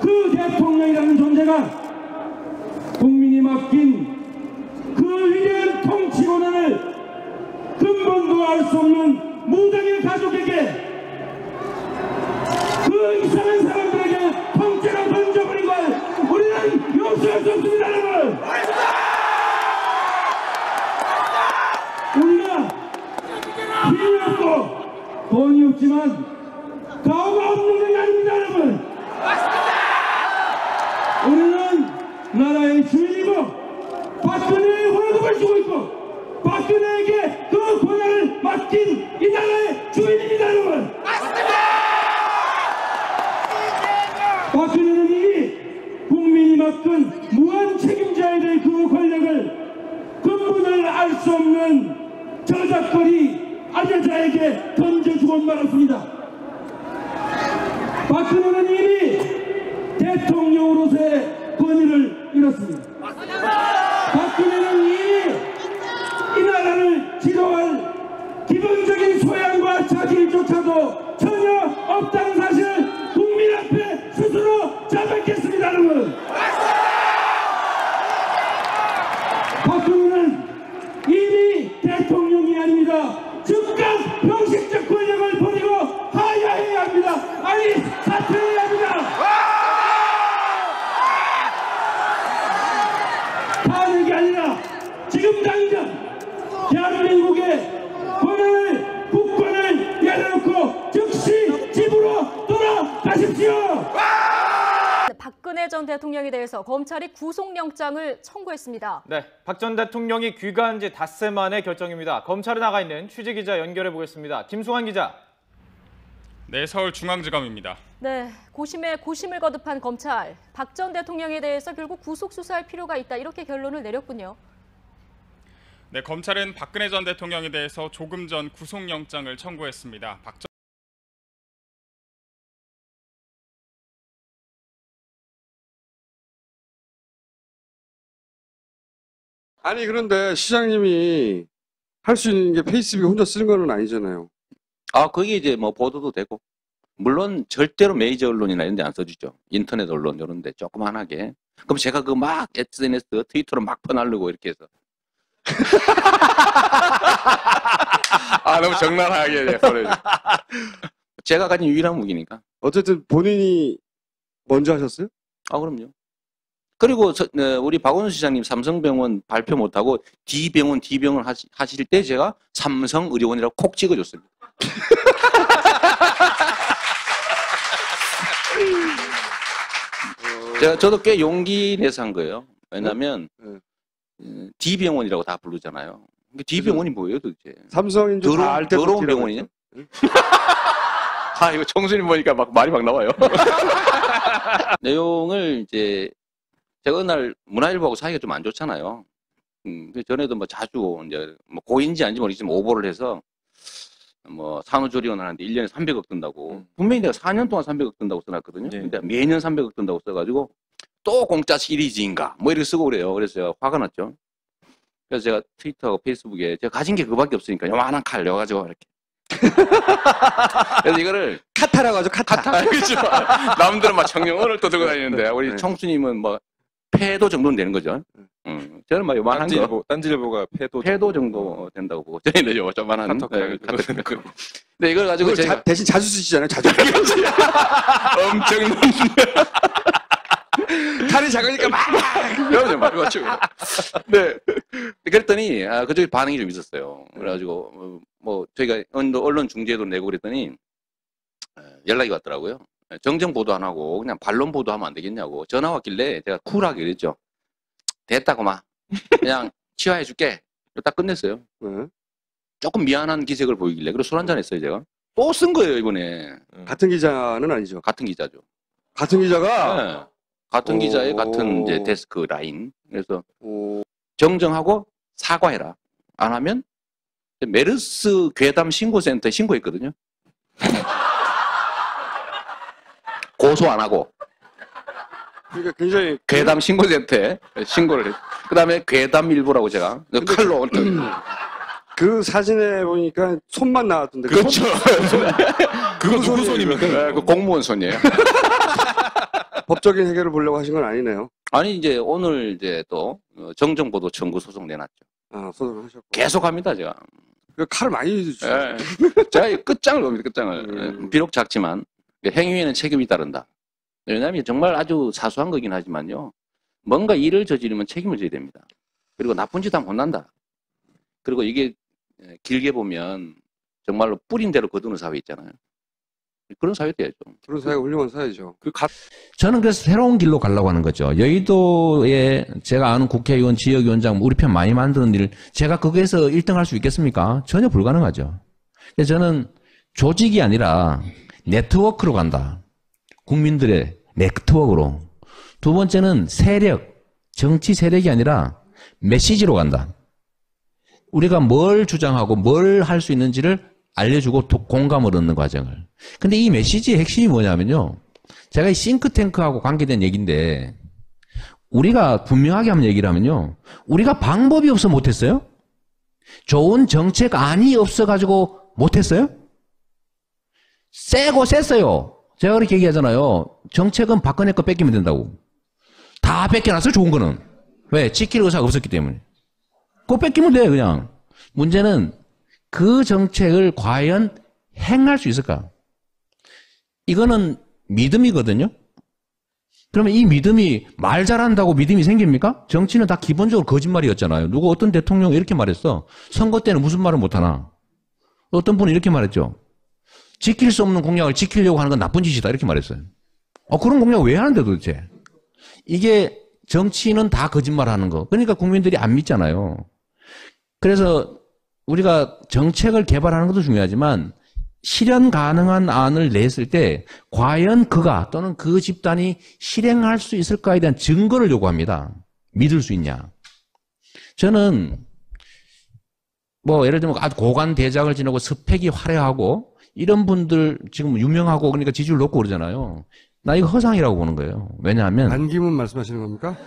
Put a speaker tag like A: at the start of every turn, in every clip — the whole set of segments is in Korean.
A: 그 대통령이라는 존재가 국민이 맡긴 그 위대한 통치 권한을 근본도 알 수 없는 무당의 가족에게 그 이상한 사람들에게 통째로 던져버린 걸 우리는 용서할 수 없습니다, 여러분! 우리가 힘이 없고 돈이 없지만 가오가 없는 게 아닙니다, 여러분! 우리는 나라의 주인이고 박근혜의 월급을 주고 있고 박근혜에게 그 권한을 맡긴 이 나라의 주인입니다, 여러분! 박근혜는 이미 국민이 맡긴 무한 책임자에 대해 그 권력을 근본을 알 수 없는 저작거리 아재자에게 던져주고 말았습니다. 박근혜는 이미 대통령으로서의 권위를 잃었습니다. 박근혜는 이미 이 나라를 지도할 기본적인 소양과 자질조차도 전혀 없다는 사실을 국민 앞에 스스로 자백했습니다, 여러분. 박근혜는 이미 대통령이 아닙니다. 즉각 형식적 권력을 버리고 하야해야 합니다. 아니 사퇴해야 합니다. 탄핵이 아니라 지금 당장 대한민국의 권한을 국권을 내려놓고 즉시 집으로 돌아가십시오.
B: 박근혜 전 대통령에 대해서 검찰이 구속영장을 청구했습니다.
C: 네, 박 전 대통령이 귀가한 지 닷새 만의 결정입니다. 검찰에 나가 있는 취재기자 연결해 보겠습니다. 김수환 기자.
D: 네, 서울중앙지검입니다.
B: 네, 고심에 고심을 거듭한 검찰. 박 전 대통령에 대해서 결국 구속 수사할 필요가 있다, 이렇게 결론을 내렸군요.
D: 네, 검찰은 박근혜 전 대통령에 대해서 조금 전 구속영장을 청구했습니다.
E: 아니 그런데 시장님이 할 수 있는 게 페이스북 혼자 쓰는 건 아니잖아요.
F: 아, 그게 이제 뭐 보도도 되고, 물론 절대로 메이저 언론이나 이런 데 안 써주죠. 인터넷 언론 이런 데 조그만하게. 그럼 제가 그 막 SNS, 트위터로 막 퍼날르고 이렇게 해서.
E: 아, 너무 적나라하게 버려요.
F: 제가 가진 유일한 무기니까.
E: 어쨌든 본인이 먼저 하셨어요?
F: 아, 그럼요. 그리고 우리 박원순 시장님 삼성병원 발표 못하고 D병원 하실 때 제가 삼성의료원이라고 콕 찍어줬습니다. 저도 꽤 용기 내서 한 거예요. 왜냐면 D병원이라고 다 부르잖아요. D병원이 뭐예요 도대체?
E: 삼성인 줄 다 알 때도
F: 더러운 병원이냐? 아, 이거 청순이 보니까 막 말이 막 나와요. 내용을 이제 제가 어느 날 문화일보하고 사이가 좀 안 좋잖아요. 전에도 뭐 자주 이제 뭐 고인지 아닌지 모르겠지만 오보를 해서 뭐 산후조리원 하는데 1년에 300억 든다고. 분명히 내가 4년 동안 300억 든다고 써놨거든요.
E: 네.
F: 근데 매년 300억 든다고 써가지고 또 공짜 시리즈인가 뭐 이렇게 쓰고 그래요. 그래서 제가 화가 났죠. 그래서 제가 트위터하고 페이스북에 제가 가진 게 그밖에 없으니까 요만한 칼 넣어가지고 이렇게. 그래서 이거를
E: 카타라고 하죠. 카타.
F: 그렇죠. 남들은 막 청룡원을 또 들고 다니는데 우리
E: 네.
F: 청수님은 뭐 패도 정도는 되는 거죠. 저는 막 요만한 거.
G: 딴지일보가
F: 패도 정도 된다고 보고 저희는 요만한
G: 카톡.
F: 근데 이걸 가지고 제가
E: 대신 자주 쓰시잖아요. 자주.
F: 엄청
E: 칼이 작으니까 막.
F: 그럼요, 말 맞추고. 네. 그랬더니 그쪽에 반응이 좀 있었어요. 그래가지고 뭐 저희가 언론 중재도 내고 그랬더니 연락이 왔더라고요. 정정 보도 안 하고 그냥 반론 보도하면 안 되겠냐고 전화 왔길래 제가 쿨하게 그랬죠. 됐다고 막 그냥 치화해 줄게. 딱 끝냈어요. 조금 미안한 기색을 보이길래 그래서 술 한잔 했어요. 제가 또 쓴 거예요 이번에.
E: 같은 기자는 아니죠.
F: 같은 기자죠.
E: 같은 기자가
F: 네. 같은 기자의 같은 이제 데스크 라인. 그래서 정정하고 사과해라. 안 하면 메르스 괴담 신고센터에 신고했거든요. 고소 안 하고.
E: 그러니까 굉장히
F: 괴담 신고센터에 신고를 했. 그 다음에 괴담일보라고 제가 칼로.
E: 그 사진에 보니까 손만 나왔던데.
F: 그렇죠.
G: 그거 누구 손입니까?
F: 그 공무원 손이에요.
E: 법적인 해결을 보려고 하신 건 아니네요.
F: 아니 이제 오늘 이제 또 정정보도 청구 소송 내놨죠.
E: 아, 소송하셨고.
F: 계속합니다 제가.
E: 그 칼을 많이 주시죠.
F: 예. 제가 끝장을 봅니다 끝장을. 비록 작지만 행위에는 책임이 따른다. 왜냐하면 정말 아주 사소한 거긴 하지만요. 뭔가 일을 저지르면 책임을 져야 됩니다. 그리고 나쁜 짓 하면 혼난다. 그리고 이게 길게 보면 정말로 뿌린 대로 거두는 사회 있잖아요. 그런 사회 돼야죠.
E: 그런 사회가 훌륭한 사회죠.
G: 저는 그래서 새로운 길로 가려고 하는 거죠. 여의도에 제가 아는 국회의원, 지역위원장, 우리 편 많이 만드는 일, 제가 거기에서 1등 할 수 있겠습니까? 전혀 불가능하죠. 그래서 저는 조직이 아니라 네트워크로 간다. 국민들의 네트워크로. 두 번째는 세력, 정치 세력이 아니라 메시지로 간다. 우리가 뭘 주장하고 뭘 할 수 있는지를 알려주고 공감을 얻는 과정을. 근데 이 메시지의 핵심이 뭐냐면요. 제가 이 싱크탱크하고 관계된 얘기인데 우리가 분명하게 한번 얘기를 하면요. 우리가 방법이 없어 못했어요? 좋은 정책안이 없어가지고 못했어요? 세고 셌어요. 제가 그렇게 얘기하잖아요. 정책은 박근혜 거 뺏기면 된다고. 다 뺏겨놨어요, 좋은 거는. 왜? 지킬 의사가 없었기 때문에. 그거 뺏기면 돼, 그냥. 문제는 그 정책을 과연 행할 수 있을까? 이거는 믿음이거든요? 그러면 이 믿음이 말 잘한다고 믿음이 생깁니까? 정치는 다 기본적으로 거짓말이었잖아요. 누구 어떤 대통령이 이렇게 말했어. 선거 때는 무슨 말을 못하나? 어떤 분은 이렇게 말했죠. 지킬 수 없는 공약을 지키려고 하는 건 나쁜 짓이다. 이렇게 말했어요. 그런 공약 왜 하는데 도대체? 이게 정치는 다 거짓말 하는 거. 그러니까 국민들이 안 믿잖아요. 그래서 우리가 정책을 개발하는 것도 중요하지만 실현 가능한 안을 냈을 때 과연 그가 또는 그 집단이 실행할 수 있을까에 대한 증거를 요구합니다. 믿을 수 있냐. 저는 뭐 예를 들면 아주 고관 대작을 지내고 스펙이 화려하고 이런 분들 지금 유명하고 그러니까 지지율 높고 그러잖아요. 나 이거 허상이라고 보는 거예요. 왜냐하면
E: 안기문 말씀하시는 겁니까?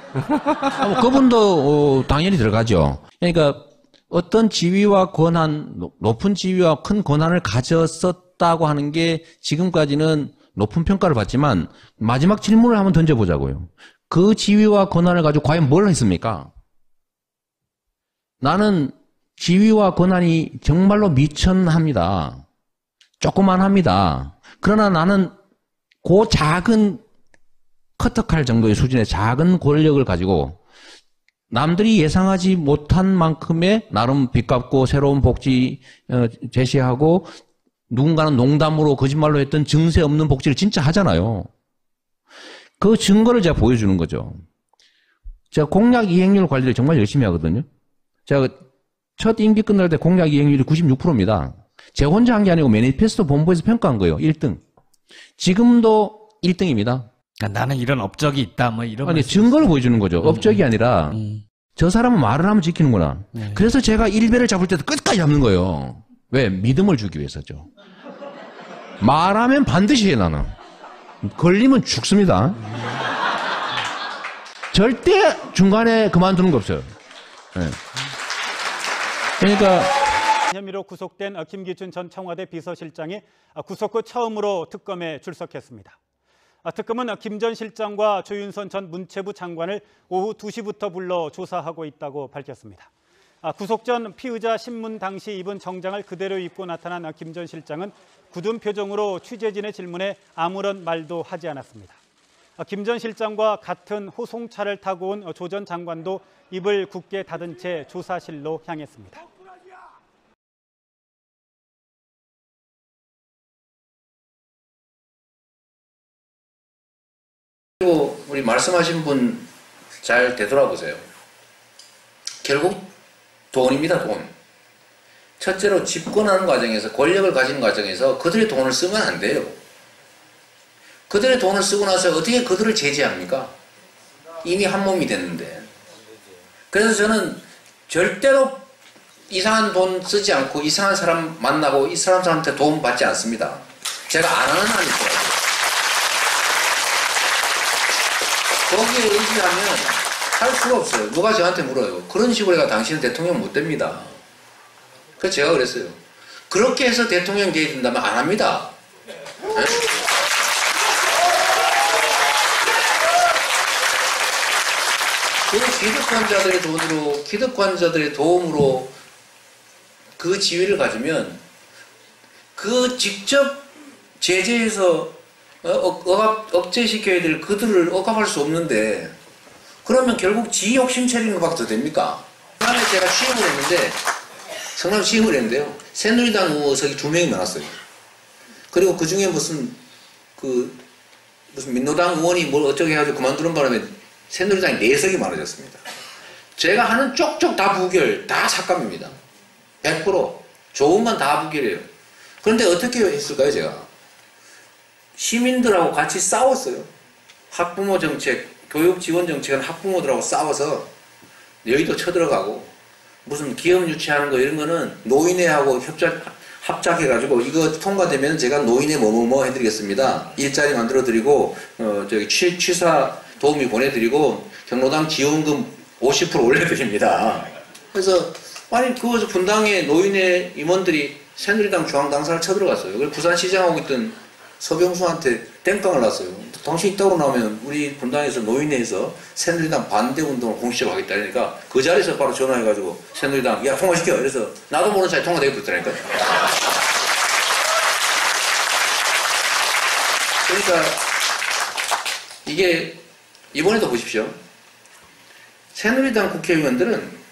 G: 그분도 당연히 들어가죠. 그러니까 어떤 지위와 권한, 높은 지위와 큰 권한을 가졌었다고 하는 게 지금까지는 높은 평가를 받지만 마지막 질문을 한번 던져보자고요. 그 지위와 권한을 가지고 과연 뭘 했습니까? 나는 지위와 권한이 정말로 미천합니다. 조그만합니다. 그러나 나는 그 작은 커터칼 정도의 수준의 작은 권력을 가지고 남들이 예상하지 못한 만큼의 나름 빚갚고 새로운 복지 제시하고 누군가는 농담으로 거짓말로 했던 증세 없는 복지를 진짜 하잖아요. 그 증거를 제가 보여주는 거죠. 제가 공약 이행률 관리를 정말 열심히 하거든요. 제가 첫 임기 끝날 때 공약 이행률이 96%입니다. 제가 혼자 한 게 아니고 매니페스토 본부에서 평가한 거예요. 1등. 지금도 1등입니다.
H: 그러니까 나는 이런 업적이 있다, 뭐 이런.
G: 아니, 증거를 보여주는 거죠. 업적이 아니라, 저 사람은 말을 하면 지키는구나.
H: 네.
G: 그래서 제가 일배를 잡을 때도 끝까지 잡는 거예요. 왜? 믿음을 주기 위해서죠. 말하면 반드시 해, 나는. 걸리면 죽습니다. 절대 중간에 그만두는 거 없어요. 네. 그러니까.
I: 혐의로 구속된 김기춘 전 청와대 비서실장이 구속 후 처음으로 특검에 출석했습니다. 특검은 김 전 실장과 조윤선 전 문체부 장관을 오후 2시부터 불러 조사하고 있다고 밝혔습니다. 구속 전 피의자 신문 당시 입은 정장을 그대로 입고 나타난 김 전 실장은 굳은 표정으로 취재진의 질문에 아무런 말도 하지 않았습니다. 김 전 실장과 같은 호송차를 타고 온 조 전 장관도 입을 굳게 닫은 채 조사실로 향했습니다.
F: 그리고 우리 말씀하신 분 잘 되돌아보세요. 결국 돈입니다, 돈. 첫째로 집권하는 과정에서 권력을 가지는 과정에서 그들의 돈을 쓰면 안 돼요. 그들의 돈을 쓰고 나서 어떻게 그들을 제재합니까? 이미 한 몸이 됐는데. 그래서 저는 절대로 이상한 돈 쓰지 않고 이상한 사람 만나고 이 사람한테 도움 받지 않습니다. 제가 안 하는 한이 있더라고요. 거기에 의지하면 할 수가 없어요. 누가 저한테 물어요. 그런 식으로 해가 당신은 대통령 못 됩니다. 그래서 제가 그랬어요. 그렇게 해서 대통령 돼야 된다면 안 합니다. 네?
G: 그 기득권자들의 돈으로, 기득권자들의 도움으로 그 지위를 가지면 그 직접 제재해서 억제시켜야 될 그들을 억압할 수 없는데 그러면 결국 지 욕심 차리는 것밖에 더 됩니까? 다음에 제가 취임을 했는데 성남 취임을 했는데요. 새누리당 의석이 2명이 많았어요. 그리고 그 중에 무슨 민노당 의원이 뭘 어쩌게 해가지고 그만두는 바람에 새누리당이 4석이 많아졌습니다. 제가 하는 쪽쪽 다 부결, 다 삭감입니다. 100% 좋은만 다 부결해요. 그런데 어떻게 했을까요, 제가? 시민들하고 같이 싸웠어요. 학부모 정책, 교육 지원 정책은 학부모들하고 싸워서 여의도 쳐들어가고 무슨 기업 유치하는 거 이런 거는 노인회하고 합작해가지고 이거 통과되면 제가 노인회 뭐뭐뭐 해드리겠습니다. 일자리 만들어드리고 취사 도우미 보내드리고 경로당 지원금 50% 올려드립니다. 그래서 아니 그 분당의 노인회 임원들이 새누리당 중앙당사를 쳐들어갔어요. 그래서 부산시장하고 있던 서병수한테 땡깡을 놨어요. 당신 이따로 나오면 우리 분당에서 노인회에서 새누리당 반대 운동을 공식적으로 하겠다. 그러니까 그 자리에서 바로 전화해가지고 새누리당 야 통과시켜. 그래서 나도 모르는 사이에 통과되고 있더라니까. 그러니까 이게 이번에도 보십시오. 새누리당 국회의원들은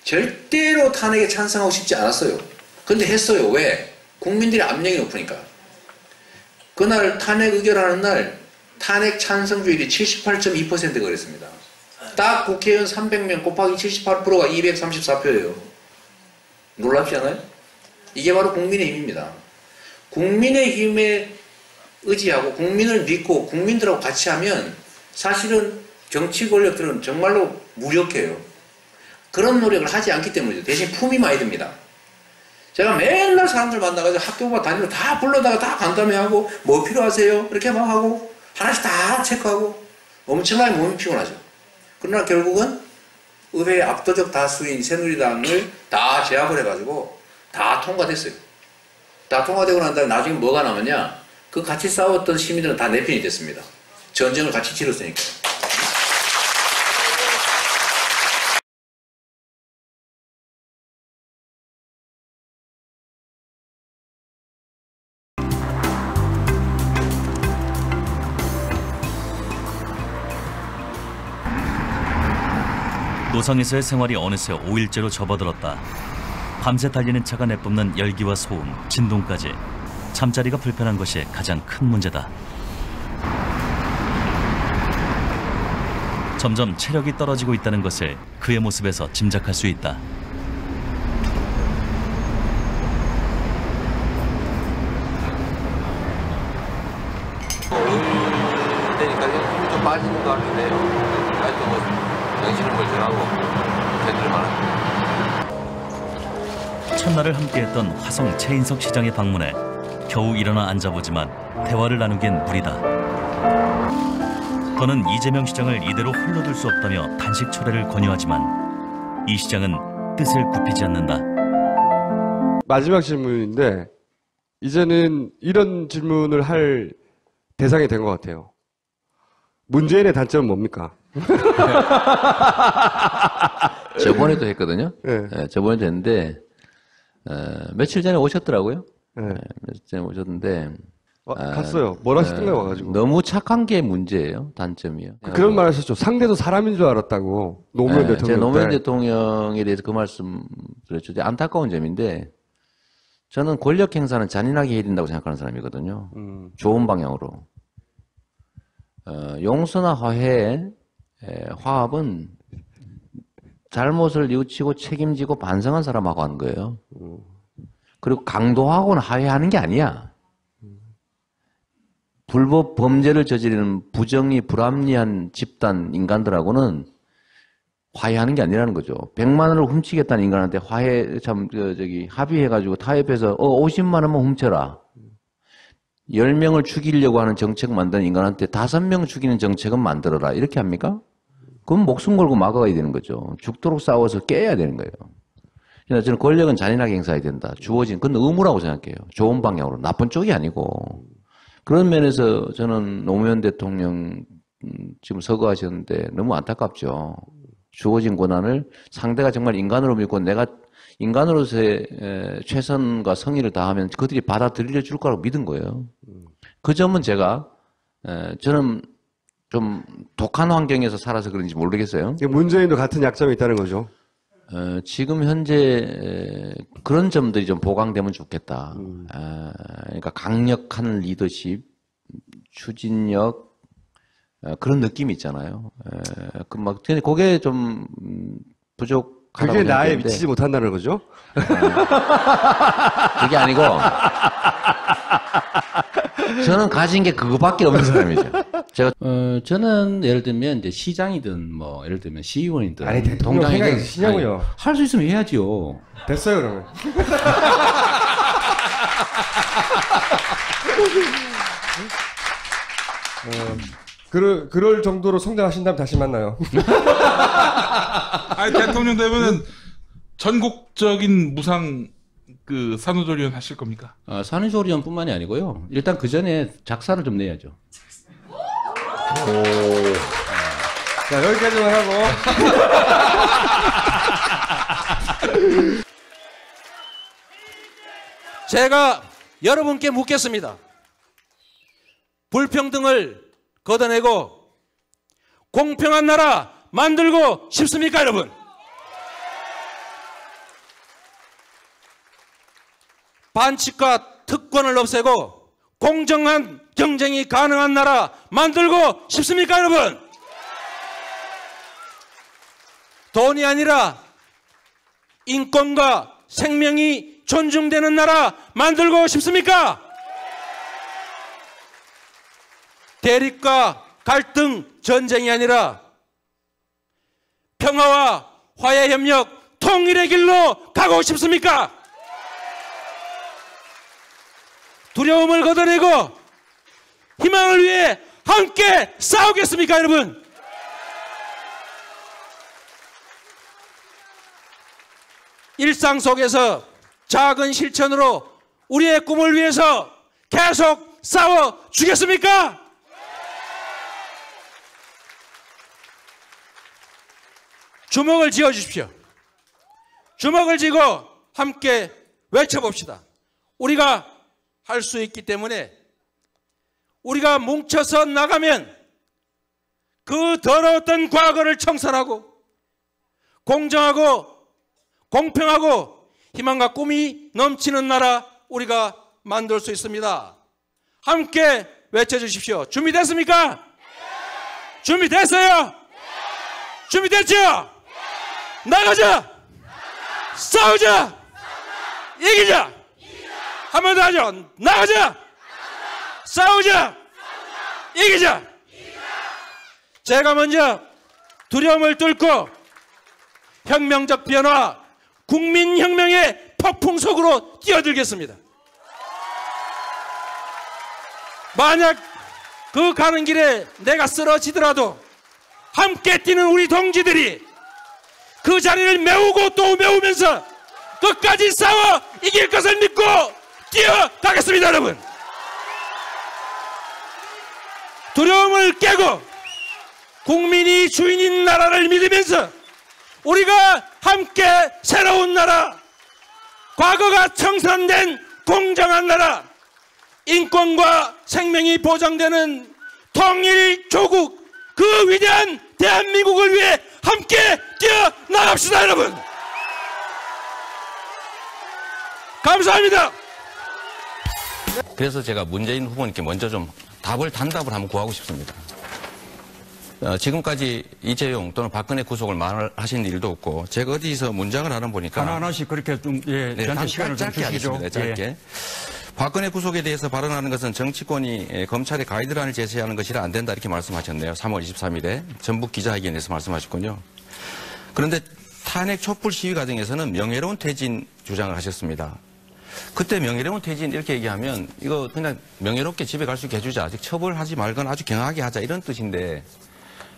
G: 절대로 탄핵에 찬성하고 싶지 않았어요. 근데 했어요. 왜? 국민들의 압력이 높으니까. 그날 탄핵 의결하는 날 탄핵 찬성주의율이 78.2%가 그랬습니다. 딱 국회의원 300명 곱하기 78%가 234표예요. 놀랍지 않아요? 이게 바로 국민의힘입니다. 국민의힘에 의지하고 국민을 믿고 국민들하고 같이 하면 사실은 정치 권력들은 정말로 무력해요. 그런 노력을 하지 않기 때문이죠. 대신 품이 많이 듭니다. 제가 맨날 사람들 만나가지고 학교마다 다니고 다 불러다가 다 간담회하고 뭐 필요하세요? 이렇게 막 하고 하나씩 다 체크하고 엄청나게 몸이 피곤하죠. 그러나 결국은 의회의 압도적 다수인 새누리당을 다 제압을 해가지고 다 통과됐어요. 다 통과되고 난 다음에 나중에 뭐가 남았냐? 그 같이 싸웠던 시민들은 다 내 편이 됐습니다. 전쟁을 같이 치렀으니까.
J: 노상에서의 생활이 어느새 5일째로 접어들었다. 밤새 달리는 차가 내뿜는 열기와 소음, 진동까지 잠자리가 불편한 것이 가장 큰 문제다. 점점 체력이 떨어지고 있다는 것을 그의 모습에서 짐작할 수 있다.
G: 그러니까 힘이 좀 빠지는 것 같긴 해요. 하여튼 뭐 정신은 멀쩡하고 견딜만한.
J: 첫날을 함께했던 화성 최인석 시장의 방문에 겨우 일어나 앉아보지만 대화를 나누기엔 무리다. 더는 이재명 시장을 이대로 홀로둘 수 없다며 단식 초래를 권유하지만 이 시장은 뜻을 굽히지 않는다.
E: 마지막 질문인데 이제는 이런 질문을 할 대상이 된 것 같아요. 문재인의 단점은 뭡니까?
G: 저번에도 했거든요.
E: 네.
G: 네, 저번에도 했는데 며칠 전에 오셨더라고요.
E: 네.
G: 며칠 전에 오셨는데
E: 갔어요. 뭘 하시던가 와가지고.
G: 너무 착한 게 문제예요. 단점이요.
E: 그런 말 하셨죠. 상대도 사람인 줄 알았다고. 노무현 대통령
G: 제가 노무현
E: 때.
G: 대통령에 대해서 그 말씀 드렸죠. 안타까운 점인데 저는 권력 행사는 잔인하게 해야 된다고 생각하는 사람이거든요. 좋은 방향으로. 용서나 화해, 화합은 잘못을 뉘우치고 책임지고 반성한 사람하고 하는 거예요. 그리고 강도하고는 화해하는 게 아니야. 불법 범죄를 저지르는 부정이 불합리한 집단 인간들하고는 화해하는 게 아니라는 거죠. 100만 원을 훔치겠다는 인간한테 합의해가지고 타협해서 50만 원만 훔쳐라. 10명을 죽이려고 하는 정책 만드는 인간한테 5명 죽이는 정책은 만들어라. 이렇게 합니까? 그럼 목숨 걸고 막아가야 되는 거죠. 죽도록 싸워서 깨야 되는 거예요. 그래서 저는 권력은 잔인하게 행사해야 된다. 주어진, 그건 의무라고 생각해요. 좋은 방향으로. 나쁜 쪽이 아니고. 그런 면에서 저는 노무현 대통령 지금 서거하셨는데 너무 안타깝죠. 주어진 권한을 상대가 정말 인간으로 믿고 내가 인간으로서의 최선과 성의를 다하면 그들이 받아들여 줄 거라고 믿은 거예요. 그 점은 제가 저는 좀 독한 환경에서 살아서 그런지 모르겠어요.
E: 문재인도 같은 약점이 있다는 거죠.
G: 지금 현재 그런 점들이 좀 보강되면 좋겠다. 그러니까 강력한 리더십, 추진력, 그런 느낌이 있잖아요. 근데 그게 좀 부족하다고
E: 그게 나에
G: 생각했는데.
E: 미치지 못한다는 거죠?
G: 그게 아니고 저는 가진 게 그거밖에 없는 사람이죠. 저는 예를 들면 이제 시장이든 뭐 예를 들면 시의원이든
K: 아니 대통령 생각이 있으시냐고요?
G: 할 수 있으면 해야지요.
K: 됐어요 그러면. 그럴 정도로 성장하신다면 다시 만나요.
A: 아니 대통령 되면은 전국적인 무상 그 산후조리원 하실 겁니까?
G: 산후조리원뿐만이 아니고요. 일단 그 전에 작사를 좀 내야죠.
K: 자 여기까지만 하고.
L: 제가 여러분께 묻겠습니다. 불평등을 걷어내고 공평한 나라 만들고 싶습니까, 여러분? 반칙과 특권을 없애고 공정한 경쟁이 가능한 나라 만들고 싶습니까, 여러분? 돈이 아니라 인권과 생명이 존중되는 나라 만들고 싶습니까? 대립과 갈등, 전쟁이 아니라 평화와 화해 협력, 통일의 길로 가고 싶습니까? 두려움을 걷어내고 희망을 위해 함께 싸우겠습니까, 여러분? 일상 속에서 작은 실천으로 우리의 꿈을 위해서 계속 싸워 주겠습니까? 주먹을 쥐어 주십시오. 주먹을 쥐고 함께 외쳐봅시다. 우리가 할 수 있기 때문에 우리가 뭉쳐서 나가면 그 더러웠던 과거를 청산하고 공정하고 공평하고 희망과 꿈이 넘치는 나라 우리가 만들 수 있습니다. 함께 외쳐주십시오. 준비됐습니까? 준비됐어요? 준비됐죠? 나가자! 싸우자! 이기자! 한 번 더 하죠. 나가자! 싸우자! 이기자! 제가 먼저 두려움을 뚫고 혁명적 변화, 국민혁명의 폭풍 속으로 뛰어들겠습니다. 만약 그 가는 길에 내가 쓰러지더라도 함께 뛰는 우리 동지들이 그 자리를 메우고 또 메우면서 끝까지 싸워 이길 것을 믿고 뛰어가겠습니다, 여러분. 두려움을 깨고 국민이 주인인 나라를 믿으면서 우리가 함께 새로운 나라, 과거가 청산된 공정한 나라, 인권과 생명이 보장되는 통일 조국, 그 위대한 대한민국을 위해 함께 뛰어나갑시다, 여러분. 감사합니다.
F: 그래서 제가 문재인 후보님께 먼저 좀 단답을 한번 구하고 싶습니다. 지금까지 이재용 또는 박근혜 구속을 말하신 일도 없고 제가 어디서 문장을 하나 보니까
H: 하나씩 그렇게 좀 저한테 시간을 좀
F: 짧게
H: 주시죠.
F: 하겠습니다. 짧게.
H: 예.
F: 박근혜 구속에 대해서 발언하는 것은 정치권이 검찰의 가이드라인을 제시하는 것이라 안 된다 이렇게 말씀하셨네요. 3월 23일에 전북 기자회견에서 말씀하셨군요. 그런데 탄핵 촛불 시위 과정에서는 명예로운 퇴진 주장을 하셨습니다. 그때 명예로운 퇴진 이렇게 얘기하면 이거 그냥 명예롭게 집에 갈 수 있게 해주자. 즉 처벌하지 말거나 아주 경하게 하자 이런 뜻인데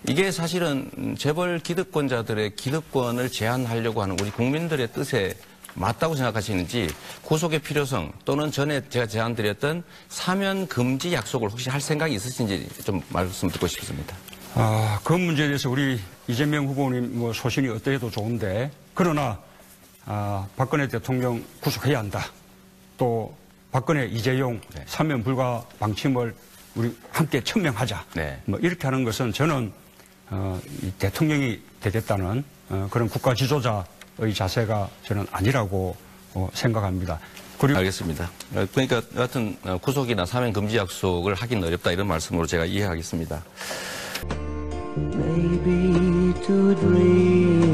F: 이게 사실은 재벌 기득권자들의 기득권을 제한하려고 하는 우리 국민들의 뜻에 맞다고 생각하시는지 구속의 필요성 또는 전에 제가 제안드렸던 사면 금지 약속을 혹시 할 생각이 있으신지 좀 말씀 듣고 싶습니다.
H: 그 문제에 대해서 우리 이재명 후보님 뭐 소신이 어떠해도 좋은데, 그러나 박근혜 대통령 구속해야 한다. 또 박근혜, 이재용 사면 불가 방침을 우리 함께 천명하자.
G: 네.
H: 뭐 이렇게 하는 것은 저는 이 대통령이 되겠다는 그런 국가 지도자의 자세가 저는 아니라고 생각합니다. 그리고
G: 알겠습니다. 그러니까 여하튼 구속이나 사면 금지 약속을 하긴 어렵다 이런 말씀으로 제가 이해하겠습니다.
M: Maybe to dream